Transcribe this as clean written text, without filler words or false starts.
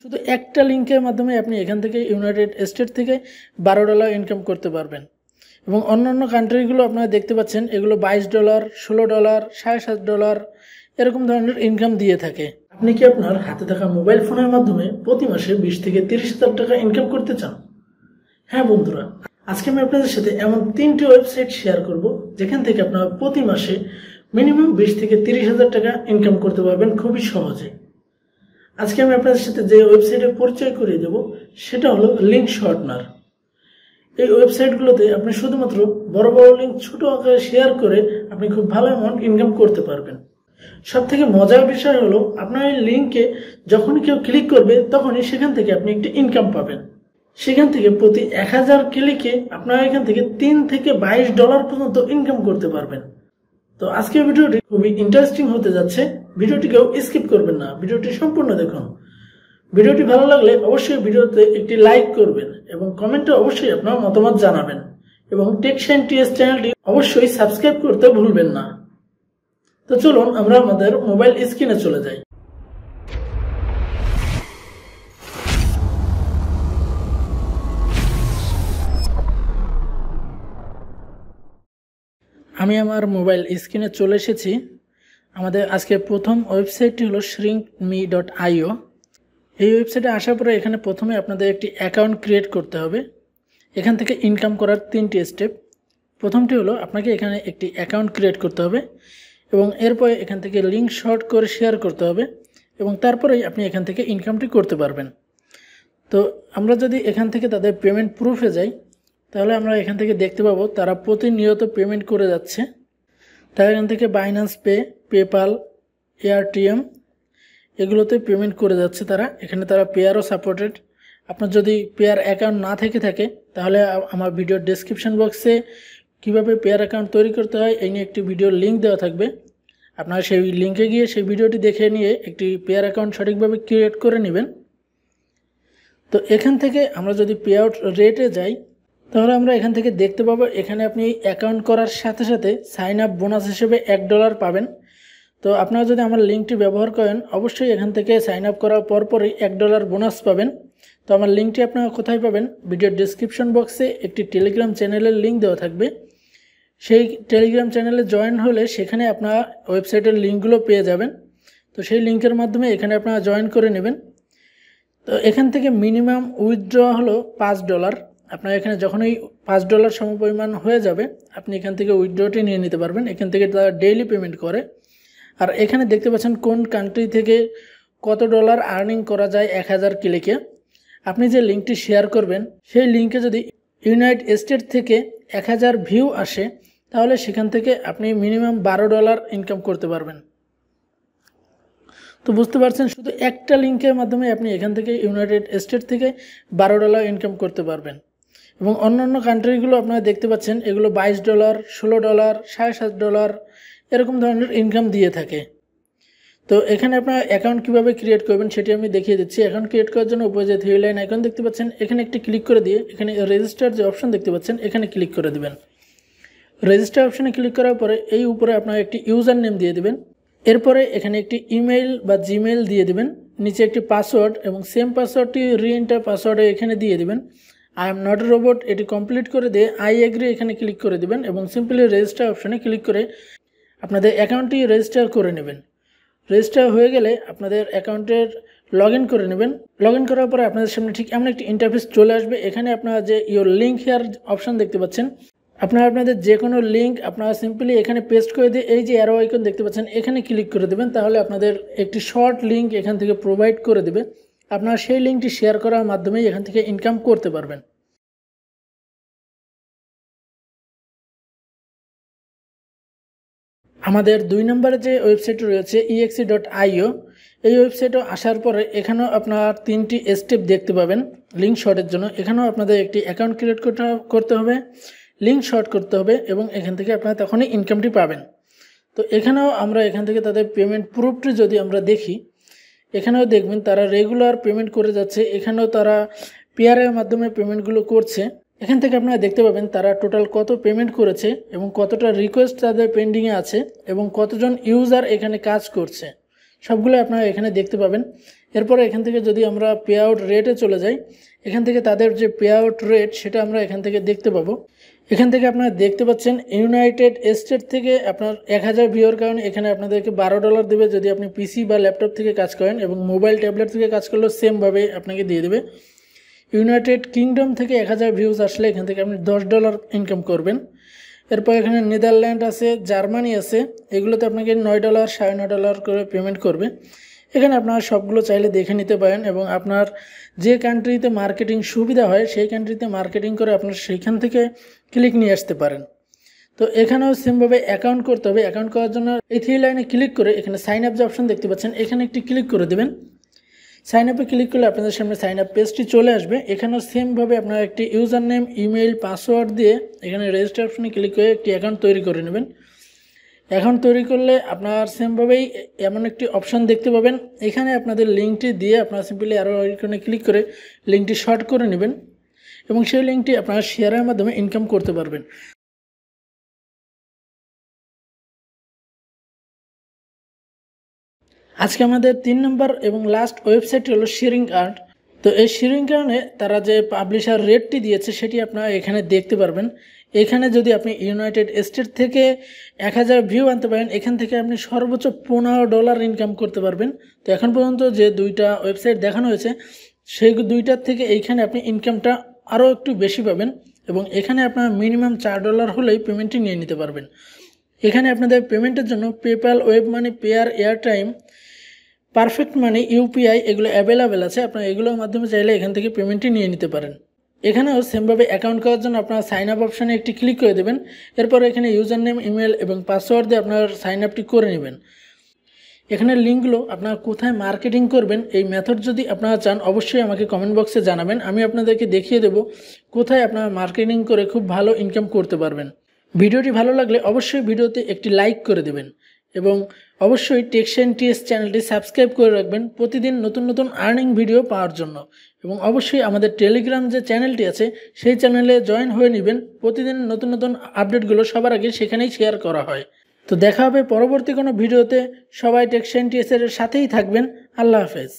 শুধু একটা লিঙ্কের মাধ্যমে আপনি এখান থেকে ইউনাইটেড স্টেট থেকে $12 ইনকাম করতে পারবেন। এবং অন্যান্য কান্ট্রিগুলো আপনারা দেখতে পাচ্ছেন এগুলো $22, $16, $7.5 এরকম ধরনের ইনকাম দিয়ে থাকে। আপনি কি আপনার হাতে থাকা মোবাইল ফোনের মাধ্যমে প্রতি মাসে 20 থেকে 30,000 টাকা ইনকাম করতে চান? হ্যাঁ বন্ধুরা, আজকে আমি আপনাদের সাথে এমন 3টি ওয়েবসাইট শেয়ার করব যেখান থেকে আপনারা প্রতি মাসে মিনিমাম 20 থেকে 30,000 টাকা ইনকাম করতে পারবেন খুবই সহজে। আজকে আমি আপনাদের সাথে যে ওয়েবসাইটের পরিচয় করিয়ে দেব সেটা হলো লিঙ্ক শর্টনার। এই ওয়েবসাইটগুলোতে আপনি শুধুমাত্র বড় বড় লিঙ্ক ছোট আকারে শেয়ার করে আপনি খুব ভালো অ্যামাউন্ট ইনকাম করতে পারবেন। সব থেকে মজার বিষয় হলো আপনার এই লিঙ্কে যখনই কেউ ক্লিক করবে তখনই সেখান থেকে আপনি একটি ইনকাম পাবেন। সেখান থেকে প্রতি 1000 ক্লিকে আপনারা এখান থেকে $3 থেকে $22 পর্যন্ত ইনকাম করতে পারবেন। তো আজকের ভিডিওটি খুবই ইন্টারেস্টিং হতে যাচ্ছে, ভিডিওটিকেও স্কিপ করবেন না, ভিডিওটি সম্পূর্ণ দেখুন। ভিডিওটি ভালো লাগলে অবশ্যই ভিডিওতে একটি লাইক করবেন এবং কমেন্টে অবশ্যই আপনার মতামত জানাবেন এবং টেক শাইন টিএস চ্যানেলটি অবশ্যই সাবস্ক্রাইব করতে ভুলবেন না। তো চলুন আমরা আমাদের মোবাইল স্ক্রিনে চলে যাই। আমি আমার মোবাইল স্ক্রিনে চলে এসেছি। আমাদের আজকে প্রথম ওয়েবসাইটটি হলো shrinkme.io। এই ওয়েবসাইটে আসার পরে এখানে প্রথমে আপনাদের একটি অ্যাকাউন্ট ক্রিয়েট করতে হবে। এখান থেকে ইনকাম করার 3টি স্টেপ। প্রথমটি হলো আপনাকে এখানে একটি অ্যাকাউন্ট ক্রিয়েট করতে হবে এবং এরপরে এখান থেকে লিঙ্ক শর্ট করে শেয়ার করতে হবে এবং তারপরেই আপনি এখান থেকে ইনকামটি করতে পারবেন। তো আমরা যদি এখান থেকে তাদের পেমেন্ট প্রুফে যাই তাহলে আমরা এখান থেকে দেখতে পাবো তারা প্রতিনিয়ত পেমেন্ট করে যাচ্ছে। তারা এখান থেকে বাইন্যান্স পে, পেপাল, এআরটিএম এগুলোতে পেমেন্ট করে যাচ্ছে তারা। এখানে তারা পেয়ারও সাপোর্টেড। আপনার যদি পেয়ার অ্যাকাউন্ট না থেকে থাকে তাহলে আমার ভিডিওর ডেসক্রিপশন বক্সে কিভাবে পেয়ার অ্যাকাউন্ট তৈরি করতে হয় এই নিয়ে একটি ভিডিওর লিঙ্ক দেওয়া থাকবে। আপনারা সেই লিঙ্কে গিয়ে সেই ভিডিওটি দেখে নিয়ে একটি পেয়ার অ্যাকাউন্ট সঠিকভাবে ক্রিয়েট করে নেবেন। তো এখান থেকে আমরা যদি পে আউট রেটে যাই তাহলে আমরা এখান থেকে দেখতে পাবো এখানে আপনি অ্যাকাউন্ট করার সাথে সাথে সাইন আপ বোনাস হিসেবে $1 পাবেন। তো আপনারা যদি আমার লিঙ্কটি ব্যবহার করেন অবশ্যই এখান থেকে সাইন আপ করার পরপরই $1 বোনাস পাবেন। তো আমার লিঙ্কটি আপনারা কোথায় পাবেন? ভিডিওর ডেসক্রিপশন বক্সে একটি টেলিগ্রাম চ্যানেলের লিঙ্ক দেওয়া থাকবে। সেই টেলিগ্রাম চ্যানেলে জয়েন হলে সেখানে আপনারা ওয়েবসাইটের লিঙ্কগুলো পেয়ে যাবেন। তো সেই লিঙ্কের মাধ্যমে এখানে আপনারা জয়েন করে নেবেন। তো এখান থেকে মিনিমাম উইথড্র হলো $5। আপনার এখানে যখনই $5 সমপরিমাণ হয়ে যাবে আপনি এখান থেকে উইথড্রটি নিয়ে নিতে পারবেন। এখান থেকে তারা ডেইলি পেমেন্ট করে। আর এখানে দেখতে পাচ্ছেন কোন কান্ট্রি থেকে কত ডলার আর্নিং করা যায় 1000 ক্লিকে। আপনি যে লিঙ্কটি শেয়ার করবেন সেই লিঙ্কে যদি ইউনাইটেড স্টেট থেকে 1000 ভিউ আসে তাহলে সেখান থেকে আপনি মিনিমাম $12 ইনকাম করতে পারবেন। তো বুঝতে পারছেন শুধু একটা লিঙ্কের মাধ্যমে আপনি এখান থেকে ইউনাইটেড স্টেট থেকে $12 ইনকাম করতে পারবেন। এবং অন্যান্য কান্ট্রিগুলো আপনারা দেখতে পাচ্ছেন এগুলো $22, $16, $7.5 এরকম ধরনের ইনকাম দিয়ে থাকে। তো এখানে আপনার অ্যাকাউন্ট কীভাবে ক্রিয়েট করবেন সেটি আমি দেখিয়ে দিচ্ছি। অ্যাকাউন্ট ক্রিয়েট করার জন্য উপরে যে 3 লাইন আইকন দেখতে পাচ্ছেন এখানে একটি ক্লিক করে দিয়ে এখানে রেজিস্টার যে অপশন দেখতে পাচ্ছেন এখানে ক্লিক করে দেবেন। রেজিস্টার অপশনে ক্লিক করার পরে এই উপরে আপনার একটি ইউজার নেম দিয়ে দেবেন। এরপরে এখানে একটি ইমেইল বা জিমেইল দিয়ে দেবেন, নিচে একটি পাসওয়ার্ড এবং সেম পাসওয়ার্ডটি রিএন্টার পাসওয়ার্ডে এখানে দিয়ে দেবেন। I am not a robot এটি কমপ্লিট করে দিয়ে আই এগ্রি এখানে ক্লিক করে দেবেন এবং সিম্পলি রেজিস্টার অপশনে ক্লিক করে আপনাদের অ্যাকাউন্টটি রেজিস্টার করে নেবেন। রেজিস্টার হয়ে গেলে আপনাদের অ্যাকাউন্টের লগ ইন করে নেবেন। লগ ইন করার পরে আপনাদের সামনে ঠিক এমন একটি ইন্টারফেস চলে আসবে। এখানে আপনারা যে ইয়োর লিঙ্ক হেয়ার অপশন দেখতে পাচ্ছেন আপনারা আপনাদের যে কোনো লিঙ্ক আপনারা সিম্পলি এখানে পেস্ট করে দিয়ে এই যে অ্যারো আইকন দেখতে পাচ্ছেন এখানে ক্লিক করে দেবেন। তাহলে আপনাদের একটি শর্ট লিঙ্ক এখান থেকে প্রোভাইড করে দেবে। আপনারা সেই লিঙ্কটি শেয়ার করার মাধ্যমে এখান থেকে ইনকাম করতে পারবেন। আমাদের 2 নম্বরে যে ওয়েবসাইট রয়েছে exe.io এই ওয়েবসাইটে আসার পরে এখানেও আপনারা 3টি স্টেপ দেখতে পাবেন লিঙ্ক শর্টের জন্য। এখানেও আপনাদের একটি অ্যাকাউন্ট ক্রিয়েট করতে হবে, লিঙ্ক শর্ট করতে হবে এবং এখান থেকে আপনারা তখনই ইনকামটি পাবেন। তো এখানেও আমরা এখান থেকে তাদের পেমেন্ট প্রুফটি যদি আমরা দেখি এখানেও দেখবেন তারা রেগুলার পেমেন্ট করে যাচ্ছে। এখানেও তারা পেয়ারের মাধ্যমে পেমেন্টগুলো করছে। এখান থেকে আপনারা দেখতে পাবেন তারা টোটাল কত পেমেন্ট করেছে এবং কতটা রিকোয়েস্ট তাদের পেন্ডিংয়ে আছে এবং কতজন ইউজার এখানে কাজ করছে সবগুলো আপনারা এখানে দেখতে পাবেন। এরপরে এখান থেকে যদি আমরা পে আউট রেটে চলে যাই, এখান থেকে তাদের যে পে আউট রেট সেটা আমরা এখান থেকে দেখতে পাবো। এখান থেকে আপনারা দেখতে পাচ্ছেন ইউনাইটেড স্টেট থেকে আপনার 1000 ভিউর কারণে এখানে আপনাদেরকে $12 দেবে যদি আপনি পিসি বা ল্যাপটপ থেকে কাজ করেন, এবং মোবাইল ট্যাবলেট থেকে কাজ করলেও সেমভাবে আপনাকে দিয়ে দেবে। ইউনাইটেড কিংডম থেকে 1000 ভিউজ আসলে এখান থেকে আপনি $10 ইনকাম করবেন। এরপর এখানে নেদারল্যান্ড আছে, জার্মানি আছে, এগুলোতে আপনাকে $9 $9.5 করে পেমেন্ট করবে। এখানে আপনারা সবগুলো চাইলে দেখে নিতে পারেন, এবং আপনার যে কান্ট্রিতে মার্কেটিং সুবিধা হয় সেই কান্ট্রিতে মার্কেটিং করে আপনার সেইখান থেকে ক্লিক নিয়ে আসতে পারেন। তো এখানেও সেমভাবে অ্যাকাউন্ট করতে হবে। অ্যাকাউন্ট করার জন্য এই 3 লাইনে ক্লিক করে এখানে সাইন আপ যে অপশন দেখতে পাচ্ছেন এখানে একটি ক্লিক করে দেবেন। সাইন আপে ক্লিক করলে আপনাদের সামনে সাইন আপ পেজটি চলে আসবে। এখানেও সেমভাবে আপনারা একটি ইউজার নেম, ইমেল, পাসওয়ার্ড দিয়ে এখানে রেজিস্টার অপশনে ক্লিক করে একটি অ্যাকাউন্ট তৈরি করে নেবেন। অ্যাকাউন্ট তৈরি করলে আপনার সেমভাবেই এমন একটি অপশন দেখতে পাবেন। এখানে আপনাদের লিঙ্কটি দিয়ে আপনারা সিম্পলি আরও এখানে ক্লিক করে লিঙ্কটি শর্ট করে নেবেন, এবং সেই লিঙ্কটি আপনারা শেয়ারের মাধ্যমে ইনকাম করতে পারবেন। আজকে আমাদের 3 নম্বর এবং লাস্ট ওয়েবসাইটটি হলো শেয়ারিং আর্ট। তো এই শেয়ারিং আর্টে তারা যে পাবলিশার রেটটি দিয়েছে সেটি আপনারা এখানে দেখতে পারবেন। এখানে যদি আপনি ইউনাইটেড স্টেট থেকে 1000 ভিউ আনতে পারেন, এখান থেকে আপনি সর্বোচ্চ $15 ইনকাম করতে পারবেন। তো এখন পর্যন্ত যে 2টা ওয়েবসাইট দেখানো হয়েছে সেই 2টার থেকে এইখানে আপনি ইনকামটা আরও একটু বেশি পাবেন, এবং এখানে আপনার মিনিমাম $4 হলেই পেমেন্টটি নিয়ে নিতে পারবেন। এখানে আপনাদের পেমেন্টের জন্য PayPal, WebMoney, Payeer, airtime, Perfect Money, UPI এগুলো অ্যাভেলেবেল আছে। আপনারা এগুলোর মাধ্যমে চাইলে এখান থেকে পেমেন্টটি নিয়ে নিতে পারেন। এখানেও সেমভাবে অ্যাকাউন্ট করার জন্য আপনারা সাইন আপ অপশানে একটি ক্লিক করে দেবেন। এরপর এখানে ইউজার নেম, ইমেল এবং পাসওয়ার্ড দিয়ে আপনার সাইন আপটি করে নেবেন। এখানে লিঙ্কগুলো আপনারা কোথায় মার্কেটিং করবেন এই মেথড যদি আপনারা চান অবশ্যই আমাকে কমেন্ট বক্সে জানাবেন। আমি আপনাদেরকে দেখিয়ে দেব কোথায় আপনারা মার্কেটিং করে খুব ভালো ইনকাম করতে পারবেন। ভিডিওটি ভালো লাগলে অবশ্যই ভিডিওতে একটি লাইক করে দেবেন, এবং অবশ্যই টেকসেনটিএস চ্যানেলটি সাবস্ক্রাইব করে রাখবেন প্রতিদিন নতুন নতুন আর্নিং ভিডিও পাওয়ার জন্য। এবং অবশ্যই আমাদের টেলিগ্রাম যে চ্যানেলটি আছে সেই চ্যানেলে জয়েন হয়ে নেবেন। প্রতিদিন নতুন নতুন আপডেটগুলো সবার আগে সেখানেই শেয়ার করা হয়। তো দেখা হবে পরবর্তী কোনো ভিডিওতে। সবাই টেকসেনটিএস এর সাথেই থাকবেন। আল্লাহ হাফেজ।